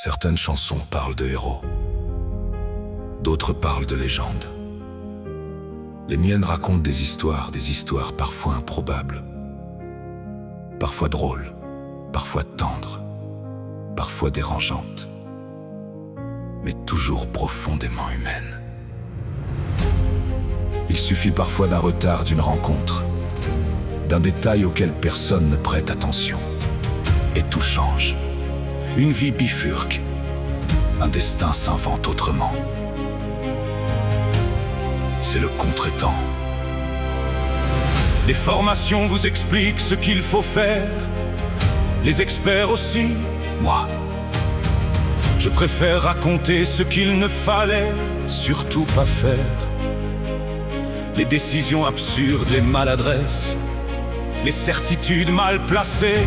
Certaines chansons parlent de héros, d'autres parlent de légendes. Les miennes racontent des histoires parfois improbables, parfois drôles, parfois tendres, parfois dérangeantes, mais toujours profondément humaines. Il suffit parfois d'un retard, d'une rencontre, d'un détail auquel personne ne prête attention, et tout change. Une vie bifurque, un destin s'invente autrement. C'est le contretemps. Les formations vous expliquent ce qu'il faut faire, les experts aussi. Moi, Je préfère raconter ce qu'il ne fallait surtout pas faire. Les décisions absurdes, les maladresses, les certitudes mal placées,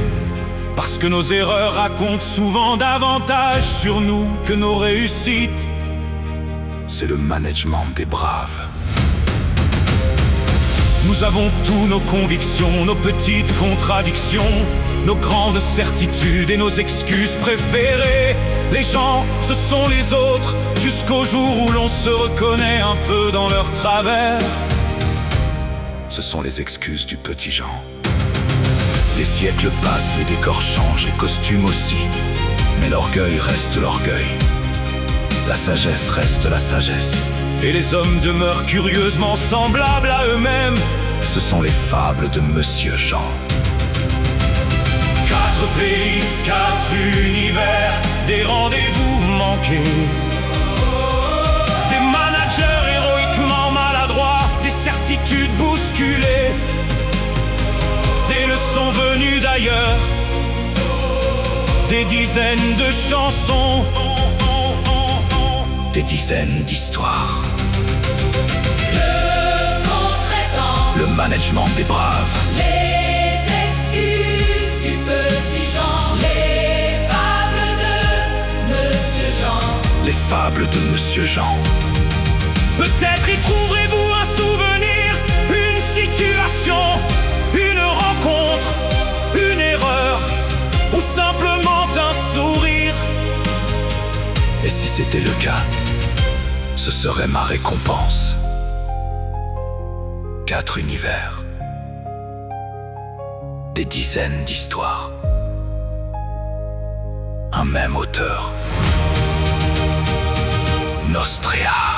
parce que nos erreurs racontent souvent davantage sur nous que nos réussites. c'est le management des braves. Nous avons tous nos convictions, nos petites contradictions, nos grandes certitudes et nos excuses préférées. Les gens, ce sont les autres, jusqu'au jour où l'on se reconnaît un peu dans leurs travers. Ce sont les excuses du petit Jean. Les siècles passent, les décors changent, les costumes aussi, mais l'orgueil reste l'orgueil. La sagesse reste la sagesse. Et les hommes demeurent curieusement semblables à eux-mêmes. Ce sont les fables de Monsieur Jean. 4 pays, 4 univers, des rendez-vous manqués, des managers héroïquement maladroits, des certitudes bousculées, des leçons venues d'ailleurs, des dizaines de chansons, Des dizaines d'histoires. Le contretemps, Le management des braves. les excuses du petit Jean, les fables de Monsieur Jean. Les fables de Monsieur Jean. Peut-être y trouverez-vous un souvenir, une situation, une rencontre, une erreur, ou simplement un sourire. Et si c'était le cas, ce serait ma récompense. 4 univers. Des dizaines d'histoires. Un même auteur. Nostrea.